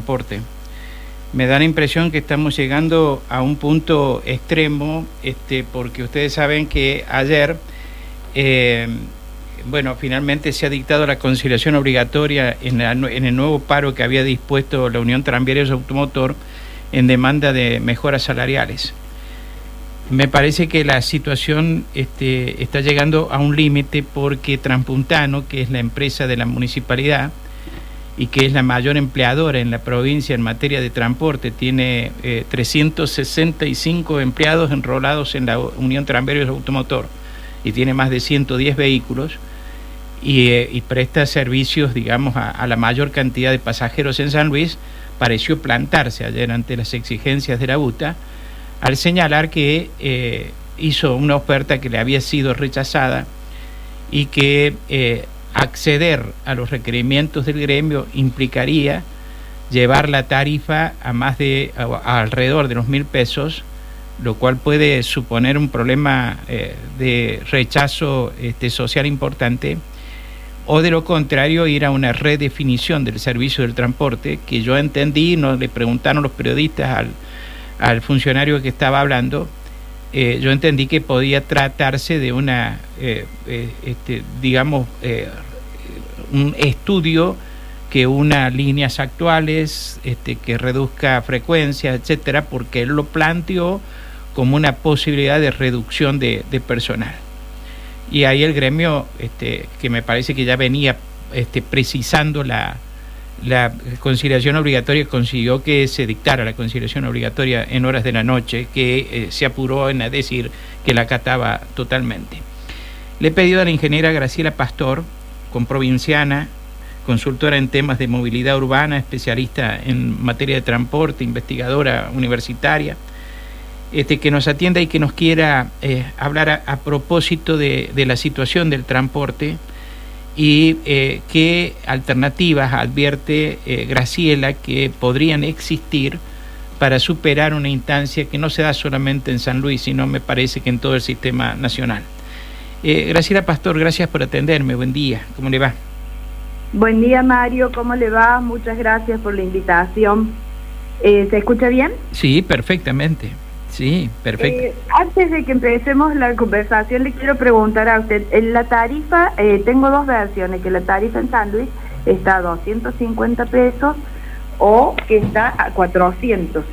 transporte. Me da la impresión que estamos llegando a un punto extremo, porque ustedes saben que ayer, finalmente se ha dictado la conciliación obligatoria en el nuevo paro que había dispuesto la Unión Tranviarios Automotor en demanda de mejoras salariales. Me parece que la situación está llegando a un límite porque Transpuntano, que es la empresa de la municipalidad y que es la mayor empleadora en la provincia en materia de transporte, tiene 365 empleados enrolados en la Unión Tranviarios Automotor y tiene más de 110 vehículos y presta servicios, digamos, a la mayor cantidad de pasajeros en San Luis. Pareció plantarse ayer ante las exigencias de la UTA al señalar que hizo una oferta que le había sido rechazada y que acceder a los requerimientos del gremio implicaría llevar la tarifa a alrededor de los 1.000 pesos, lo cual puede suponer un problema de rechazo social importante, o de lo contrario ir a una redefinición del servicio del transporte, que yo entendí, nos le preguntaron los periodistas al funcionario que estaba hablando, yo entendí que podía tratarse de una, un estudio que una líneas actuales, que reduzca frecuencia, etcétera, porque él lo planteó como una posibilidad de reducción de personal. Y ahí el gremio, que me parece que ya venía precisando la conciliación obligatoria, consiguió que se dictara la conciliación obligatoria en horas de la noche, que se apuró en decir que la acataba totalmente. Le he pedido a la ingeniera Graciela Pastor, comprovinciana, consultora en temas de movilidad urbana, especialista en materia de transporte, investigadora universitaria, que nos atienda y que nos quiera hablar a propósito de la situación del transporte y qué alternativas advierte Graciela que podrían existir para superar una instancia que no se da solamente en San Luis, sino me parece que en todo el sistema nacional. Graciela Pastor, gracias por atenderme. Buen día, ¿cómo le va? Buen día, Mario, ¿cómo le va? Muchas gracias por la invitación. ¿Se escucha bien? Sí, perfectamente. Sí, perfecto. Antes de que empecemos la conversación, le quiero preguntar a usted, en la tarifa, tengo dos versiones, que la tarifa en San Luis está a 250 pesos o que está a 400.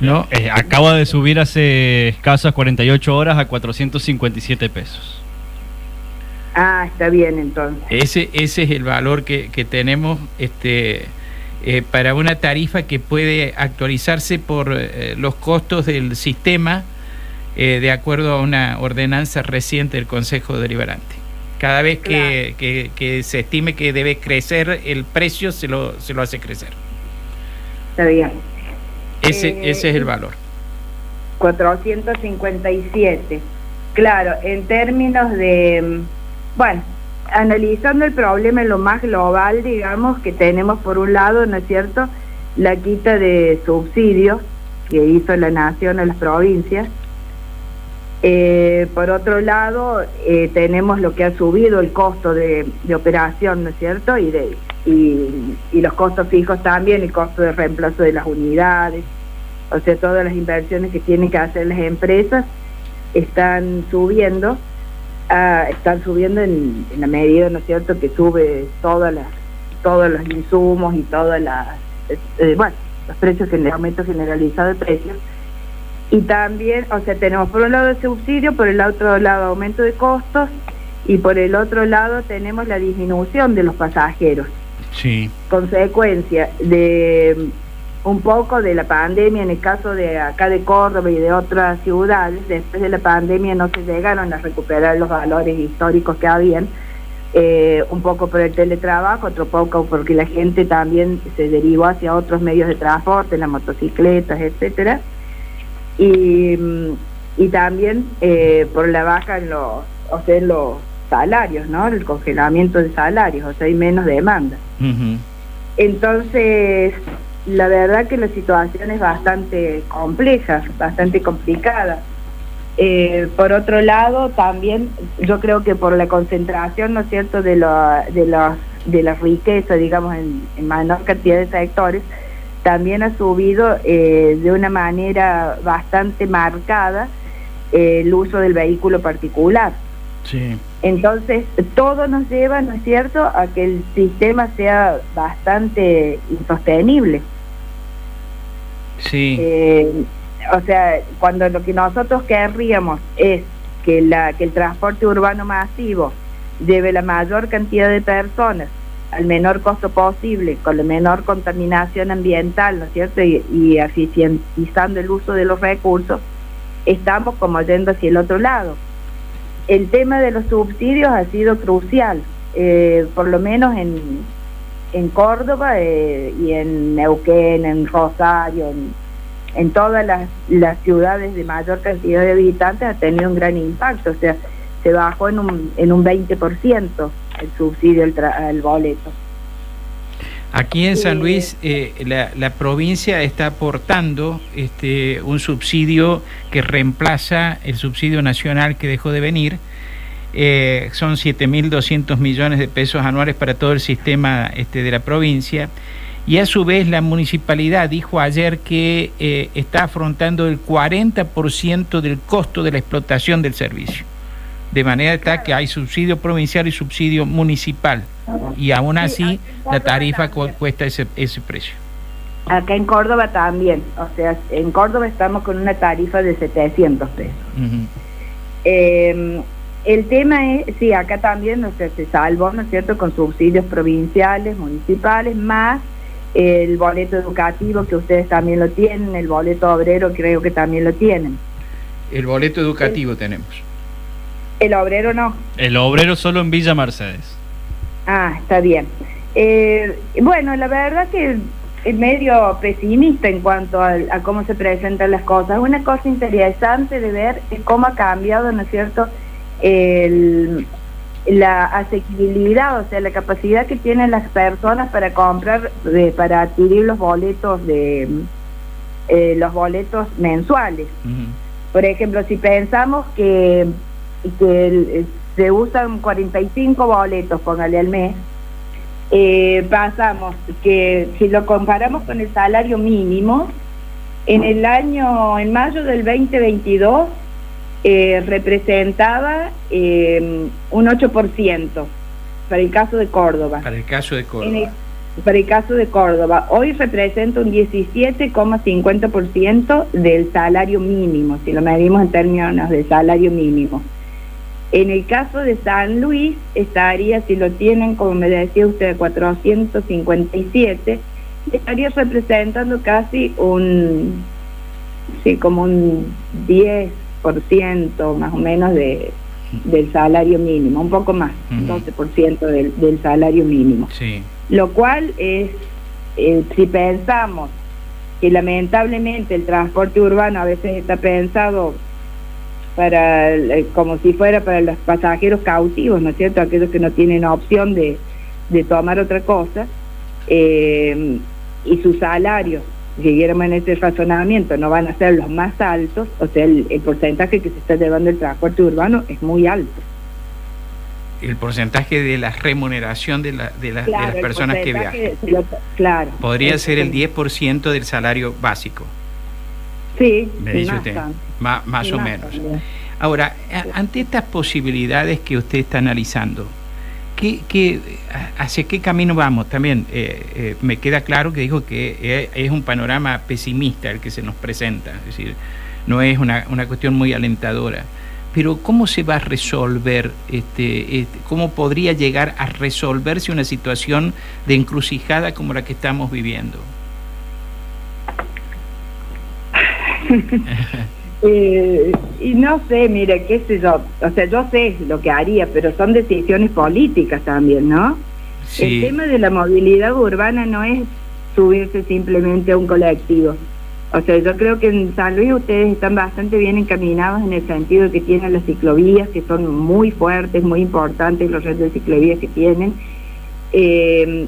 No, acaba de subir hace escasas 48 horas a 457 pesos. Ah, está bien entonces. Ese es el valor que tenemos para una tarifa que puede actualizarse por los costos del sistema de acuerdo a una ordenanza reciente del Consejo Deliberante. Cada vez que se estime que debe crecer el precio, se lo hace crecer. Está bien. Ese es el valor. 457. Claro, en términos de... Bueno, analizando el problema en lo más global, digamos, que tenemos por un lado, ¿no es cierto?, la quita de subsidios que hizo la nación a las provincias. Por otro lado, tenemos lo que ha subido el costo de operación, ¿no es cierto?, y los costos fijos también, el costo de reemplazo de las unidades, o sea, todas las inversiones que tienen que hacer las empresas están subiendo en la medida, ¿no es cierto?, que sube todos los insumos y todas los precios, el aumento generalizado de precios. Y también, o sea, tenemos por un lado el subsidio, por el otro lado aumento de costos y por el otro lado tenemos la disminución de los pasajeros. Sí. Consecuencia de un poco de la pandemia, en el caso de acá de Córdoba y de otras ciudades, después de la pandemia no se llegaron a recuperar los valores históricos que habían, un poco por el teletrabajo, otro poco porque la gente también se derivó hacia otros medios de transporte, las motocicletas, etcétera, y también por la baja en los salarios, ¿no?, el congelamiento de salarios, o sea, hay menos demanda. Uh-huh. Entonces, la verdad que la situación es bastante compleja, bastante complicada. Por otro lado, también yo creo que por la concentración, ¿no es cierto?, de la riqueza, digamos, en menor cantidad de sectores, también ha subido de una manera bastante marcada el uso del vehículo particular. Sí. Entonces, todo nos lleva, ¿no es cierto?, a que el sistema sea bastante insostenible. Sí. O sea, cuando lo que nosotros querríamos es que el transporte urbano masivo lleve la mayor cantidad de personas al menor costo posible, con la menor contaminación ambiental, ¿no es cierto?, y eficientizando el uso de los recursos, estamos como yendo hacia el otro lado. El tema de los subsidios ha sido crucial, por lo menos en Córdoba y en Neuquén, en Rosario, en todas las ciudades de mayor cantidad de habitantes ha tenido un gran impacto. O sea, se bajó en un 20% el subsidio al boleto. Aquí en San Luis la provincia está aportando un subsidio que reemplaza el subsidio nacional que dejó de venir. Son 7.200 millones de pesos anuales para todo el sistema de la provincia, y a su vez la municipalidad dijo ayer que está afrontando el 40% del costo de la explotación del servicio, de manera tal que hay subsidio provincial y subsidio municipal, y aún así la tarifa cuesta ese precio. Acá en Córdoba también, o sea, en Córdoba estamos con una tarifa de 700 pesos. El tema es, sí, acá también, o sea, se salvó, ¿no es cierto?, con subsidios provinciales, municipales, más el boleto educativo, que ustedes también lo tienen, el boleto obrero creo que también lo tienen. El boleto educativo tenemos. El obrero no. El obrero solo en Villa Mercedes. Ah, está bien. Bueno, la verdad que es medio pesimista en cuanto a cómo se presentan las cosas. Una cosa interesante de ver es cómo ha cambiado, ¿no es cierto?, la asequibilidad, o sea, la capacidad que tienen las personas para comprar, para adquirir los boletos los boletos mensuales. Por ejemplo, si pensamos que se usan 45 boletos, póngale al mes, pasamos que si lo comparamos con el salario mínimo, en mayo del 2022 representaba un 8% para el caso de Córdoba. Para el caso de Córdoba. Para el caso de Córdoba, hoy representa un 17,50% del salario mínimo, si lo medimos en términos de salario mínimo. En el caso de San Luis, estaría, si lo tienen, como me decía usted, 457, estaría representando casi como un 10% más o menos del salario mínimo, un poco más, 12% del salario mínimo. Sí. Lo cual es, si pensamos que lamentablemente el transporte urbano a veces está pensado como si fuera para los pasajeros cautivos, ¿no es cierto?, aquellos que no tienen opción de tomar otra cosa, y sus salarios, si siguiéramos en este razonamiento, no van a ser los más altos, o sea, el porcentaje que se está llevando el transporte urbano es muy alto. El porcentaje de la remuneración de las personas que viajan. Claro. Podría ser el 10% del salario básico. Sí, me dice usted, más o menos. También. Ahora, ante estas posibilidades que usted está analizando, ¿hacia qué camino vamos? También me queda claro que dijo que es un panorama pesimista el que se nos presenta, es decir, no es una cuestión muy alentadora. Pero ¿cómo se va a resolver, cómo podría llegar a resolverse una situación de encrucijada como la que estamos viviendo? Y no sé, mire, qué sé yo, o sea, yo sé lo que haría, pero son decisiones políticas también, ¿no? Sí. El tema de la movilidad urbana no es subirse simplemente a un colectivo. O sea, yo creo que en San Luis ustedes están bastante bien encaminados en el sentido de que tienen las ciclovías, que son muy fuertes, muy importantes, los redes de ciclovías que tienen.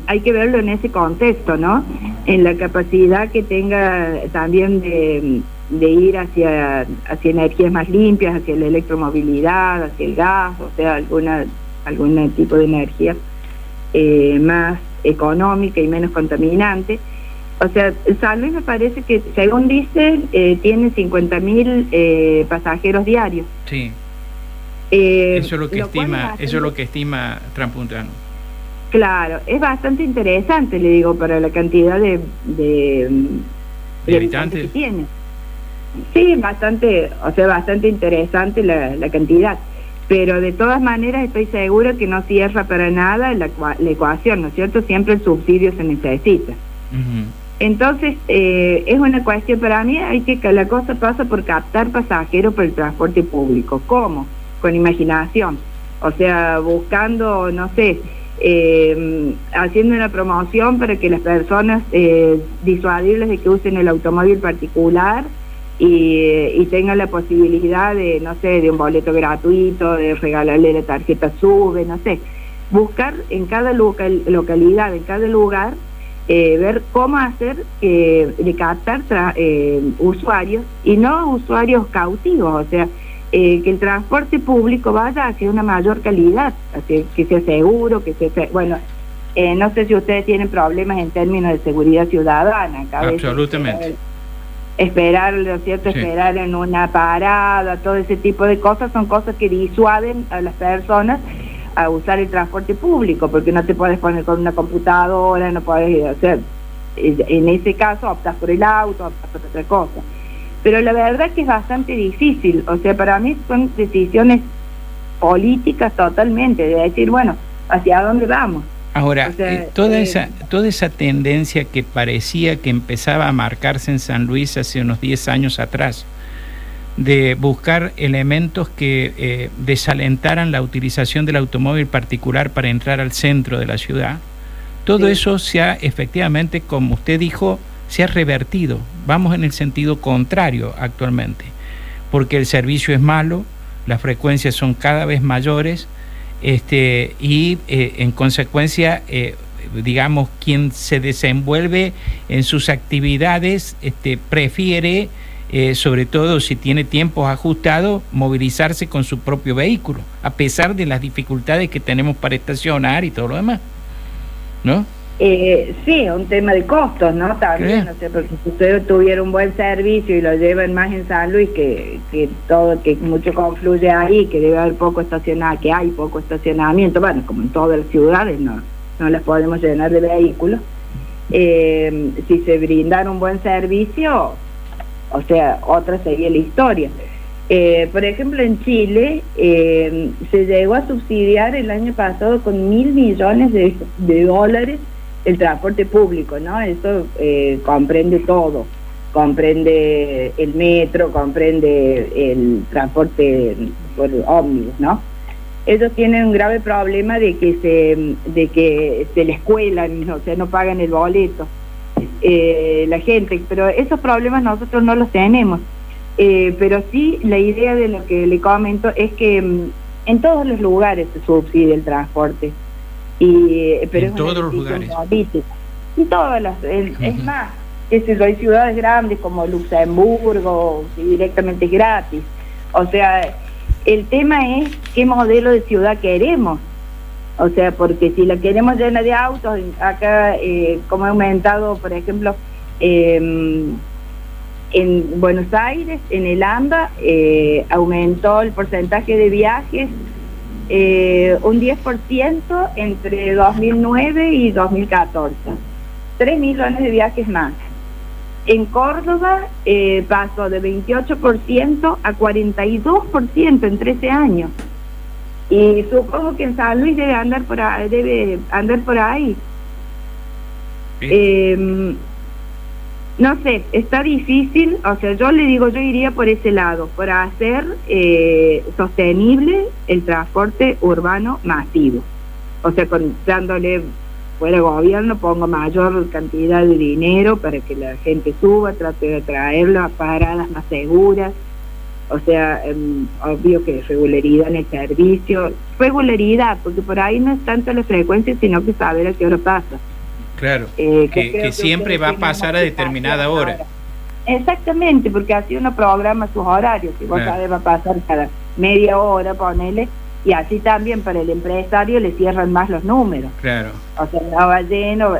Hay que verlo en ese contexto, ¿no? En la capacidad que tenga también de ir hacia energías más limpias, hacia la electromovilidad, hacia el gas, o sea, algún tipo de energía más económica y menos contaminante. O sea, San Luis me parece que, según dice, tiene 50.000 pasajeros diarios. Sí. Eso es lo que bastante, eso es lo que estima Transpuntano. Claro, es bastante interesante, le digo, para la cantidad de habitantes que tiene. Sí, bastante, o sea, bastante interesante la cantidad. Pero de todas maneras estoy segura que no cierra para nada la ecuación, ¿no es cierto? Siempre el subsidio se necesita. Entonces, es una cuestión, para mí la cosa pasa por captar pasajeros por el transporte público. ¿Cómo? Con imaginación. O sea, buscando, no sé, haciendo una promoción para que las personas disuadirles de que usen el automóvil particular y tengan la posibilidad de, no sé, de un boleto gratuito, de regalarle la tarjeta SUBE, no sé. Buscar en cada localidad, en cada lugar, ver cómo hacer de captar usuarios y no usuarios cautivos, o sea, que el transporte público vaya hacia una mayor calidad, hacia que sea seguro, bueno, no sé si ustedes tienen problemas en términos de seguridad ciudadana. Absolutamente. Esperar, ¿no es cierto? Sí. Esperar en una parada, todo ese tipo de cosas son cosas que disuaden a las personas a usar el transporte público, porque no te puedes poner con una computadora, no puedes hacer, en ese caso optas por el auto, optas por otra cosa. Pero la verdad que es bastante difícil, o sea, para mí son decisiones políticas totalmente, de decir, bueno, ¿hacia dónde vamos? Ahora, o sea, toda esa tendencia que parecía que empezaba a marcarse en San Luis hace unos 10 años atrás, de buscar elementos que desalentaran la utilización del automóvil particular para entrar al centro de la ciudad, todo eso se ha, efectivamente, como usted dijo, se ha revertido. Vamos en el sentido contrario actualmente, porque el servicio es malo, las frecuencias son cada vez mayores, y en consecuencia, digamos, quien se desenvuelve en sus actividades prefiere, sobre todo si tiene tiempos ajustados, movilizarse con su propio vehículo, a pesar de las dificultades que tenemos para estacionar y todo lo demás, ¿no? Sí, un tema de costos, ¿no? También, no sé, porque si ustedes tuvieran un buen servicio y lo llevan más en San Luis, que mucho confluye ahí, que debe haber poco estacionamiento, que hay poco estacionamiento, bueno, como en todas las ciudades, no las podemos llenar de vehículos. Si se brindara un buen servicio, o sea, otra sería la historia. Por ejemplo, en Chile se llegó a subsidiar el año pasado con $1.000 millones de dólares el transporte público, ¿no? Eso comprende todo, comprende el metro, comprende el transporte por ómnibus, ¿no? Ellos tienen un grave problema de que se les cuelan, o sea, no pagan el boleto la gente, pero esos problemas nosotros no los tenemos. Pero sí, la idea de lo que le comento es que en todos los lugares se subsidia el transporte. Pero en todos los lugares. En todas las, es más, hay ciudades grandes como Luxemburgo, directamente es gratis. O sea, el tema es qué modelo de ciudad queremos. O sea, porque si la queremos llena de autos, acá, como ha aumentado, por ejemplo, en Buenos Aires, en el AMBA, aumentó el porcentaje de viajes un 10% entre 2009 y 2014. 3 millones de viajes más. En Córdoba pasó de 28% a 42% en 13 años. Y supongo que en San Luis debe andar por ahí. No sé, está difícil, o sea, yo iría por ese lado, para hacer sostenible el transporte urbano masivo. O sea, dándole, fuera gobierno, pongo mayor cantidad de dinero para que la gente suba, trate de traerlo a paradas más seguras. O sea, obvio que regularidad en el servicio, regularidad, porque por ahí no es tanto la frecuencia, sino que saber a qué hora pasa. Claro, que siempre va a pasar a determinada hora. Exactamente, porque así uno programa sus horarios, si vos sabés va a pasar cada media hora, ponele, y así también para el empresario le cierran más los números. Claro. O sea, no va lleno,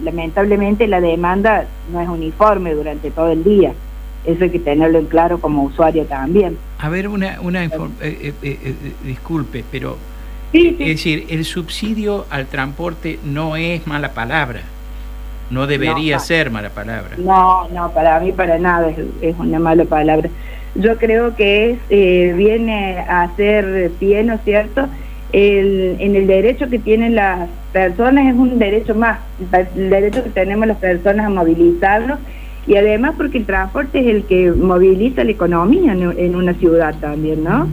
lamentablemente la demanda no es uniforme durante todo el día. Eso hay que tenerlo en claro como usuario también. A ver, disculpe, pero Sí, sí. es decir, el subsidio al transporte no es mala palabra, no debería ser mala palabra. No, para mí para nada es una mala palabra. Yo creo que viene a ser pie, ¿no es cierto? En el derecho que tienen las personas es un derecho más, el derecho que tenemos las personas a movilizarnos, y además porque el transporte es el que moviliza la economía en una ciudad también, ¿no?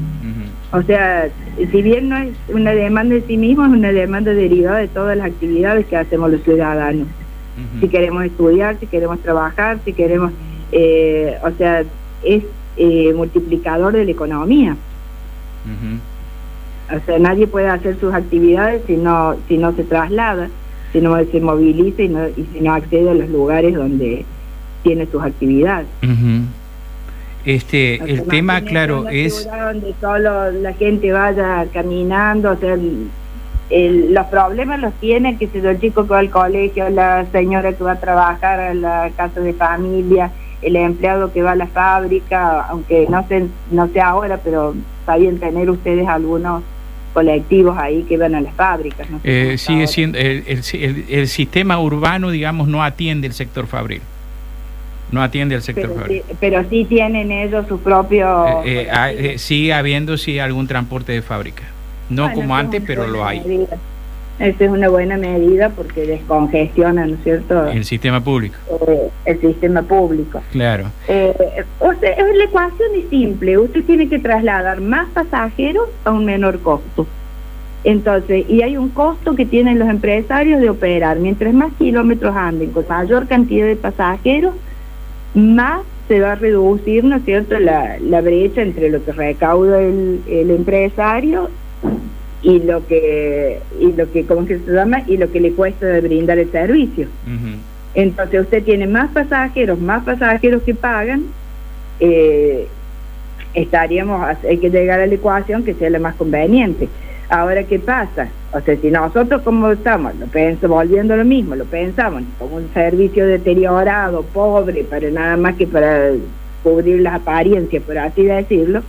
O sea, si bien no es una demanda en sí mismo, es una demanda derivada de todas las actividades que hacemos los ciudadanos. Si queremos estudiar, si queremos trabajar, si queremos... o sea, es multiplicador de la economía. O sea, nadie puede hacer sus actividades si no se traslada, si no se moviliza y si no accede a los lugares donde tiene sus actividades. El tema, claro, es... donde solo la gente vaya caminando, o sea, los problemas los tiene, que el chico que va al colegio, la señora que va a trabajar a la casa de familia, el empleado que va a la fábrica, aunque no sé ahora, pero está bien tener ustedes algunos colectivos ahí que van a las fábricas. No sé sigue siendo el sistema urbano, digamos, no atiende el sector fabril. No atiende al sector fabril. Pero sí tienen ellos su propio... sigue habiendo algún transporte de fábrica. No como antes, pero lo hay. Esa es una buena medida porque descongestiona, ¿no es cierto? El sistema público. El sistema público. Claro. O sea, la ecuación es simple. Usted tiene que trasladar más pasajeros a un menor costo. Entonces, y hay un costo que tienen los empresarios de operar. Mientras más kilómetros anden con mayor cantidad de pasajeros, más se va a reducir, ¿no es cierto?, la brecha entre lo que recauda el empresario y lo que ¿cómo que se llama? Y lo que le cuesta de brindar el servicio. Entonces usted tiene más pasajeros que pagan, hay que llegar a la ecuación que sea la más conveniente. Ahora, ¿qué pasa? O sea, si nosotros como estamos, volviendo a lo mismo, lo pensamos como un servicio deteriorado, pobre, para nada más que para cubrir las apariencias, por así decirlo,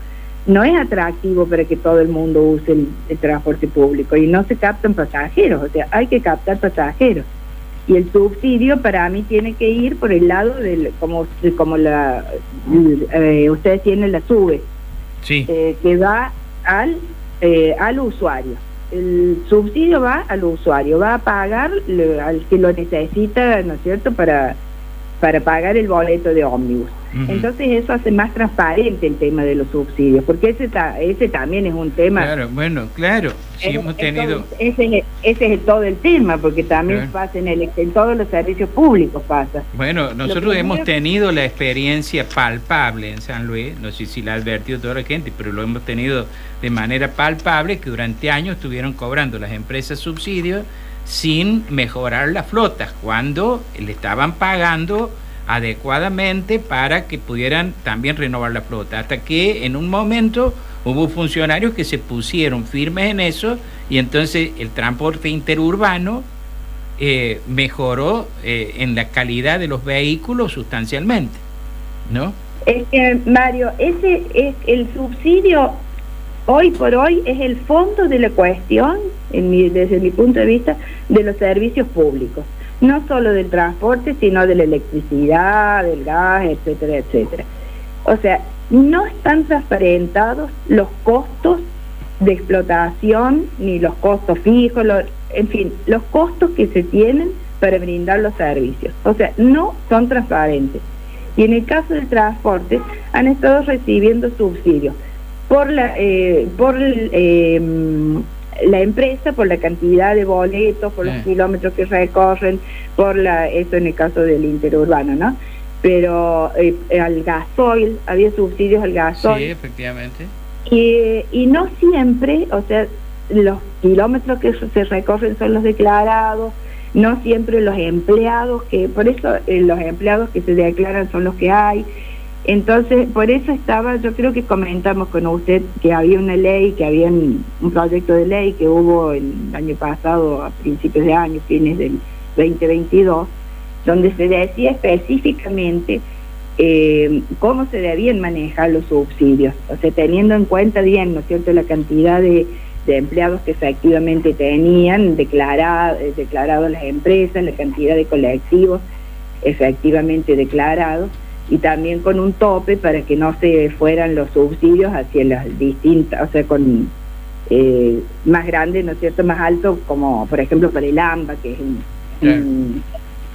no es atractivo para que todo el mundo use el transporte público y no se captan pasajeros. O sea, hay que captar pasajeros. Y el subsidio para mí tiene que ir por el lado como ustedes tienen la SUBE, sí, que va al usuario. El subsidio va al usuario, va a pagar al que lo necesita, ¿no es cierto?, para pagar el boleto de ómnibus. Entonces eso hace más transparente el tema de los subsidios, porque ese también es un tema. Claro, bueno, claro, sí hemos tenido... Ese es todo el tema, porque también pasa en todos los servicios públicos pasa. Bueno, nosotros hemos tenido la experiencia palpable en San Luis, no sé si la ha advertido toda la gente, pero lo hemos tenido de manera palpable, que durante años estuvieron cobrando las empresas subsidios sin mejorar las flotas, cuando le estaban pagando adecuadamente para que pudieran también renovar la flota, hasta que en un momento hubo funcionarios que se pusieron firmes en eso y entonces el transporte interurbano mejoró en la calidad de los vehículos sustancialmente, ¿no? Es que, Mario, ese es el subsidio. Hoy por hoy es el fondo de la cuestión, desde mi punto de vista, de los servicios públicos. No solo del transporte, sino de la electricidad, del gas, etcétera, etcétera. O sea, no están transparentados los costos de explotación, ni los costos fijos, en fin, los costos que se tienen para brindar los servicios. O sea, no son transparentes. Y en el caso del transporte, han estado recibiendo subsidios por la empresa, por la cantidad de boletos, por los kilómetros que recorren, eso en el caso del interurbano, ¿no? Pero al gasoil, había subsidios al gasoil. Sí, efectivamente. Y no siempre, o sea, los kilómetros que se recorren son los declarados, no siempre los empleados, por eso los empleados que se declaran son los que hay. Entonces, por eso yo creo que comentamos con usted que había una ley, que había un proyecto de ley que hubo el año pasado, a principios de año, fines del 2022, donde se decía específicamente cómo se debían manejar los subsidios, o sea, teniendo en cuenta bien, ¿no es cierto?, la cantidad de empleados que efectivamente tenían declarado las empresas, la cantidad de colectivos efectivamente declarados, y también con un tope para que no se fueran los subsidios hacia las distintas, o sea, con más grande, ¿no es cierto?, más alto, como por ejemplo para el AMBA, que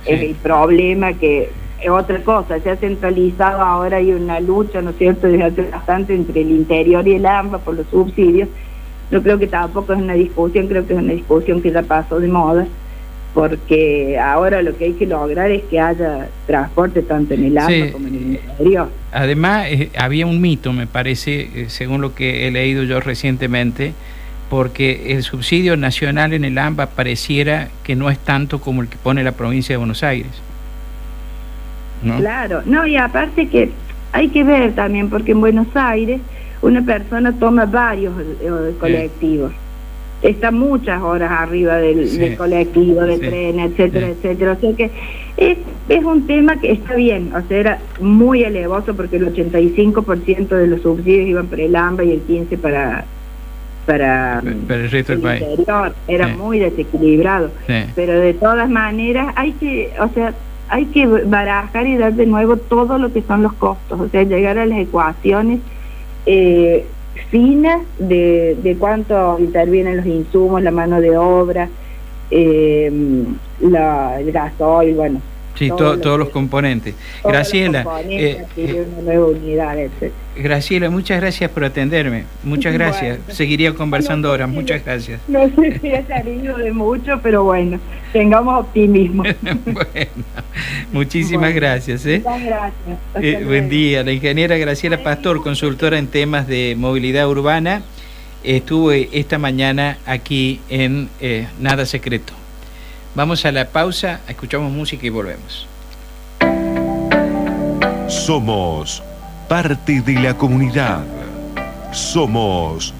es el problema, que es otra cosa, se ha centralizado ahora, hay una lucha, ¿no es cierto?, desde hace bastante entre el interior y el AMBA por los subsidios. Yo creo que tampoco es una discusión, creo que es una discusión que ya pasó de moda, porque ahora lo que hay que lograr es que haya transporte tanto en el AMBA como en el interior. Además, había un mito, me parece, según lo que he leído yo recientemente, porque el subsidio nacional en el AMBA pareciera que no es tanto como el que pone la provincia de Buenos Aires, ¿no? Claro, no, y aparte que hay que ver también, porque en Buenos Aires una persona toma varios colectivos. Está muchas horas arriba del colectivo, del tren, etcétera, etcétera. O sea que es un tema que está bien, o sea, era muy elevoso porque el 85% de los subsidios iban para el AMBA y el 15% para el resto del país. Interior. Era muy desequilibrado. Pero de todas maneras hay que barajar y dar de nuevo todo lo que son los costos, o sea, llegar a las ecuaciones finas de cuánto intervienen los insumos, la mano de obra, el gasoil, bueno. Sí, todos los componentes. Graciela, una nueva unidad, etc. Graciela, muchas gracias por atenderme. Muchas gracias. Bueno, seguiría conversando horas. Muchas gracias. No sé si he salido de mucho, pero bueno, tengamos optimismo. Bueno, muchísimas gracias. Muchas gracias. Buen día. La ingeniera Graciela Pastor, consultora en temas de movilidad urbana, estuvo esta mañana aquí en Nada Secreto. Vamos a la pausa, escuchamos música y volvemos. Somos parte de la comunidad. Somos